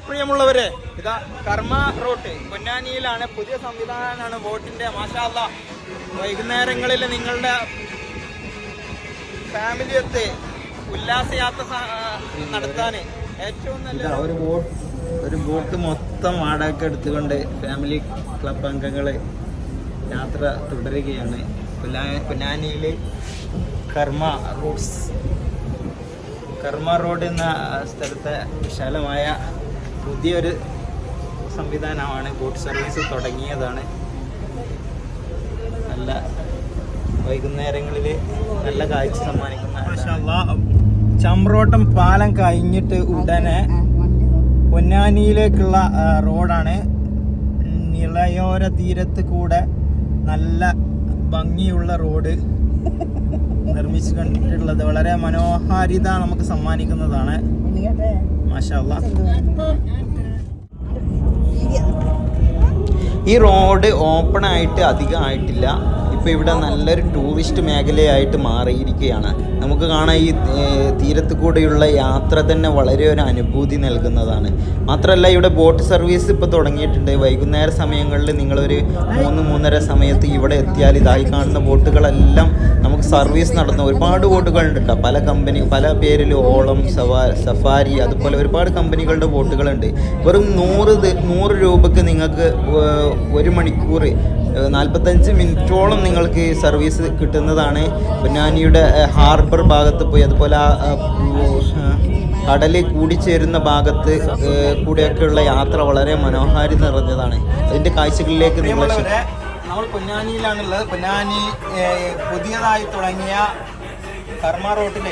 പ്രിയമുള്ളവരെ, ഇതാ കർമ്മ റോട്ട് പൊന്നാനിയിലാണ്. പുതിയ സംവിധാനമാണ് ബോട്ടിന്റെ. മാഷാ അല്ലാ, വൈകുന്നേരങ്ങളിൽ നിങ്ങളുടെ ഫാമിലിയൊത്ത് ഉല്ലാസയാത്ര നടത്താൻ ഏറ്റവും നല്ല ഒരു ബോട്ട് മൊത്തം വാടക എടുത്തുകൊണ്ട് ഫാമിലി ക്ലബ് അംഗങ്ങൾ യാത്ര തുടരുകയാണ്. പൊന്നാനിയിൽ കർമ്മ റോഡ് എന്ന സ്ഥലത്തെ വിശാലമായ പുതിയൊരു സംവിധാനമാണ്. ബോട്ട് സർവീസ് തുടങ്ങിയതാണ്. നല്ല വൈകുന്നേരങ്ങളിൽ നല്ല കാഴ്ച സമ്മാനിക്കുന്ന ചമ്രോട്ടം പാലം കഴിഞ്ഞിട്ട് ഉടനെ പൊന്നാനിയിലേക്കുള്ള റോഡാണ്. നിളയോര തീരത്ത് കൂടെ നല്ല ഭംഗിയുള്ള റോഡ് നിർമ്മിച്ചു കണ്ടിട്ടുള്ളത് വളരെ മനോഹാരിത നമുക്ക് സമ്മാനിക്കുന്നതാണ്. മാഷാ അല്ലാഹ്. ഈ റോഡ് ഓപ്പൺ ആയിട്ട് അധികം ആയിട്ടില്ല. ഇപ്പോൾ ഇവിടെ നല്ലൊരു ടൂറിസ്റ്റ് മേഖലയായിട്ട് മാറിയിരിക്കുകയാണ്. നമുക്ക് കാണാം, ഈ തീരത്ത് കൂടെയുള്ള യാത്ര തന്നെ വളരെ ഒരു അനുഭൂതി നൽകുന്നതാണ്. മാത്രമല്ല ഇവിടെ ബോട്ട് സർവീസ് ഇപ്പോൾ തുടങ്ങിയിട്ടുണ്ട്. വൈകുന്നേര സമയങ്ങളിൽ നിങ്ങളൊരു 3-3:30 സമയത്ത് ഇവിടെ എത്തിയാൽ ഇതായി കാണുന്ന ബോട്ടുകളെല്ലാം നമുക്ക് സർവീസ് നടത്തുന്ന ഒരുപാട് ബോട്ടുകളുണ്ട് കേട്ടോ. പല പേരിൽ ഓളം, സഫാരി, അതുപോലെ ഒരുപാട് കമ്പനികളുടെ ബോട്ടുകളുണ്ട്. വെറും 100 രൂപയ്ക്ക് നിങ്ങൾക്ക് 1 മണിക്കൂർ 45 മിനിറ്റോളം നിങ്ങൾക്ക് സർവീസ് കിട്ടുന്നതാണ്. പൊന്നാനിയുടെ ഹാർബർ ഭാഗത്ത് പോയി, അതുപോലെ കടൽ കൂടിച്ചേരുന്ന ഭാഗത്ത് കൂടെയൊക്കെയുള്ള യാത്ര വളരെ മനോഹാരി നിറഞ്ഞതാണ്. അതിൻ്റെ കാഴ്ചകളിലേക്ക് നമ്മൾ പൊന്നാനിയിലാണുള്ളത്. പൊന്നാനി പുതിയതായി തുടങ്ങിയ കർമ്മ റോട്ടിൽ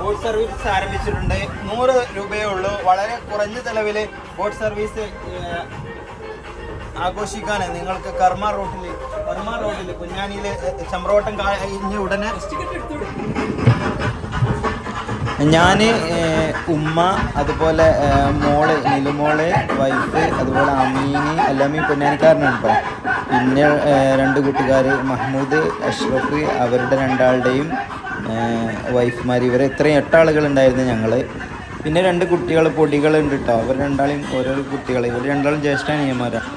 ബോട്ട് സർവീസ് ആരംഭിച്ചിട്ടുണ്ട്. 100 രൂപയേ ഉള്ളൂ. വളരെ കുറഞ്ഞ ചെലവിൽ ബോട്ട് സർവീസ് ആഘോഷിക്കാൻ നിങ്ങൾക്ക് കർമ്മ റോഡിൽ പൊന്നാനിയിൽ ചമ്രോട്ടം കഴിഞ്ഞ ഉടനെ ഞാൻ, ഉമ്മ, അതുപോലെ മോള് നിലുമോള്, വൈഫ്, അതുപോലെ അല്ലാമീൻ പൊന്നാനിക്കാരനാണ് കേട്ടോ. പിന്നെ 2 കൂട്ടുകാർ മഹ്മൂദ്, അഷ്റഫ്, അവരുടെ 2 ആളുടെയും വൈഫ്മാർ. ഇവർ ഇത്രയും 8 ആളുകളുണ്ടായിരുന്നു ഞങ്ങൾ. പിന്നെ 2 കുട്ടികൾ പൊടികളുണ്ട് കേട്ടോ. അവർ 2 ആളെയും ഓരോ കുട്ടികൾ. ഇവർ 2 ആളും ജ്യേഷ്ഠാനിയന്മാരാണ്.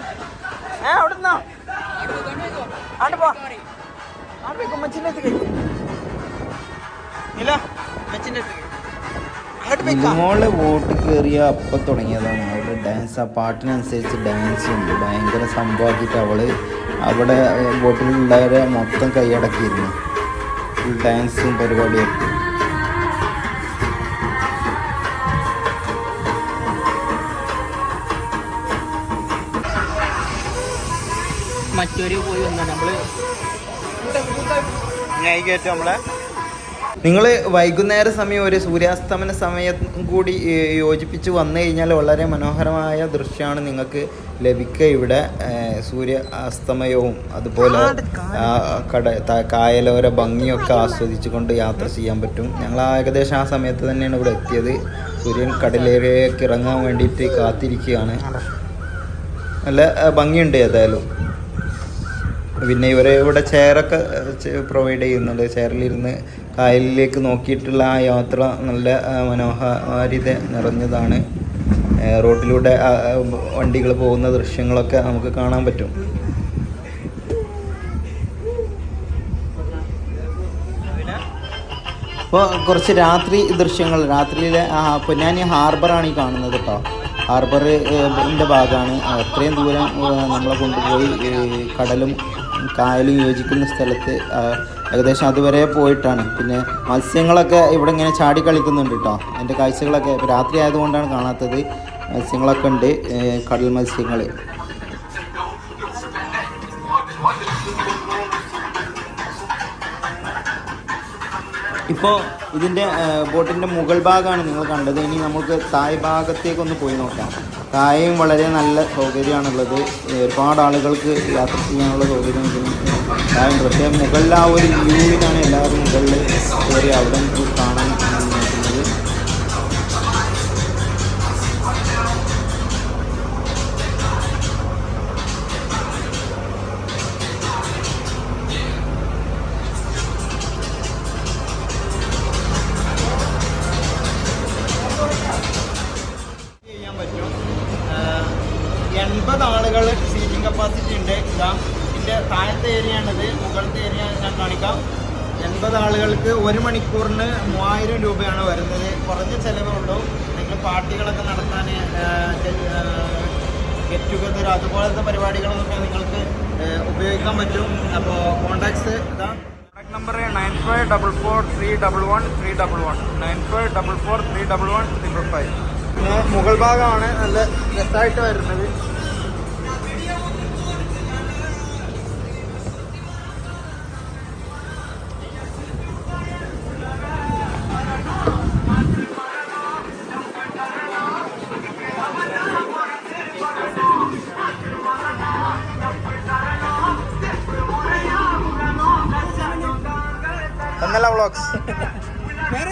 മോള് വോട്ട് കയറിയ അപ്പം തുടങ്ങിയതാണ് അവളുടെ ഡാൻസ്. ആ പാട്ടിനനുസരിച്ച് ഡാൻസ് ഉണ്ട്. ഭയങ്കര സംഭവമാക്കിയിട്ട് അവള് അവിടെ ബോട്ടിലുള്ളവരെ മൊത്തം കൈയടക്കിയിരുന്നു. ഫുൾ ഡാൻസും പരിപാടിയൊക്കെ. മറ്റൊരു പോയി വന്നാൽ നമ്മളെ നിങ്ങൾ വൈകുന്നേര സമയം ഒരു സൂര്യാസ്തമന സമയം കൂടി യോജിപ്പിച്ച് വന്നു കഴിഞ്ഞാൽ വളരെ മനോഹരമായ ദൃശ്യമാണ് നിങ്ങൾക്ക് ലഭിക്കുക. ഇവിടെ സൂര്യ അസ്തമയവും അതുപോലെ കായലോര ഭംഗിയൊക്കെ ആസ്വദിച്ചുകൊണ്ട് യാത്ര ചെയ്യാൻ പറ്റും. ഞങ്ങൾ ഏകദേശം ആ സമയത്ത് തന്നെയാണ് ഇവിടെ എത്തിയത്. സൂര്യൻ കടലിലേക്ക് ഇറങ്ങാൻ വേണ്ടിയിട്ട് കാത്തിരിക്കുകയാണ്. നല്ല ഭംഗിയുണ്ട് ഏതായാലും. പിന്നെ ഇവിടെ ചെയറൊക്കെ പ്രൊവൈഡ് ചെയ്യുന്നുണ്ട്. ചെയറിലിരുന്ന് കായലിലേക്ക് നോക്കിയിട്ടുള്ള ആ യാത്ര നല്ല മനോഹാരിത നിറഞ്ഞതാണ്. റോഡിലൂടെ വണ്ടികൾ പോകുന്ന ദൃശ്യങ്ങളൊക്കെ നമുക്ക് കാണാൻ പറ്റും. ഇപ്പോൾ കുറച്ച് രാത്രി ദൃശ്യങ്ങൾ, രാത്രിയിലെ പൊന്നാനി ഹാർബറാണ് ഈ കാണുന്നത് കേട്ടോ. ഹാർബറിൻ്റെ ഭാഗമാണ്. അത്രയും ദൂരം നമ്മളെ കൊണ്ടുപോയി കടലും കായലും യോജിക്കുന്ന സ്ഥലത്ത് ഏകദേശം അതുവരെ പോയിട്ടാണ്. പിന്നെ മത്സ്യങ്ങളൊക്കെ ഇവിടെ ഇങ്ങനെ ചാടി കളിക്കുന്നുണ്ട് കേട്ടോ. അതിൻ്റെ കാഴ്ചകളൊക്കെ രാത്രി ആയതുകൊണ്ടാണ് കാണാത്തത്. മത്സ്യങ്ങളൊക്കെ ഉണ്ട്, കടൽ മത്സ്യങ്ങൾ. ഇപ്പോൾ ഇതിൻ്റെ ബോട്ടിൻ്റെ മുകൾ ഭാഗമാണ് നിങ്ങൾ കണ്ടത്. ഇനി നമുക്ക് താഴ് ഭാഗത്തേക്കൊന്ന് പോയി നോക്കാം. താഴെയും വളരെ നല്ല സൗകര്യമാണുള്ളത്. ഒരുപാട് ആളുകൾക്ക് യാത്ര ചെയ്യാനുള്ള സൗകര്യം ഇതിന് താഴെയുണ്ട്. പക്ഷേ മുകളിൽ ആ ഒരു വ്യൂവിനാണ് എല്ലാവരും മുകളിൽ കയറി അവിടെ കാണാൻ നോക്കുന്നത്. കപ്പാസിറ്റി ഉണ്ട്. ഇതാ ഇതിൻ്റെ താഴത്തെ ഏരിയ ആണിത്, മുകളിലത്തെ ഏരിയ ഞാൻ കാണിക്കാം. 80 ആളുകൾക്ക് 1 മണിക്കൂറിന് 3000 രൂപയാണ് വരുന്നത്. കുറഞ്ഞ ചിലവേ ഉള്ളൂ. നിങ്ങൾ പാർട്ടികളൊക്കെ നടത്താൻ, ഗെറ്റ് ടുഗദർ അതുപോലത്തെ പരിപാടികളൊക്കെ നിങ്ങൾക്ക് ഉപയോഗിക്കാൻ പറ്റും. അപ്പോൾ കോൺടാക്ട്സ് ഇതാ, കോൺടാക്ട് നമ്പർ 9544311311 9544311311. പിന്നെ മുകൾ ഭാഗമാണ് നല്ല രസമായിട്ട് വരുന്നത്. എന്നല്ല വ്ളോഗ്സ്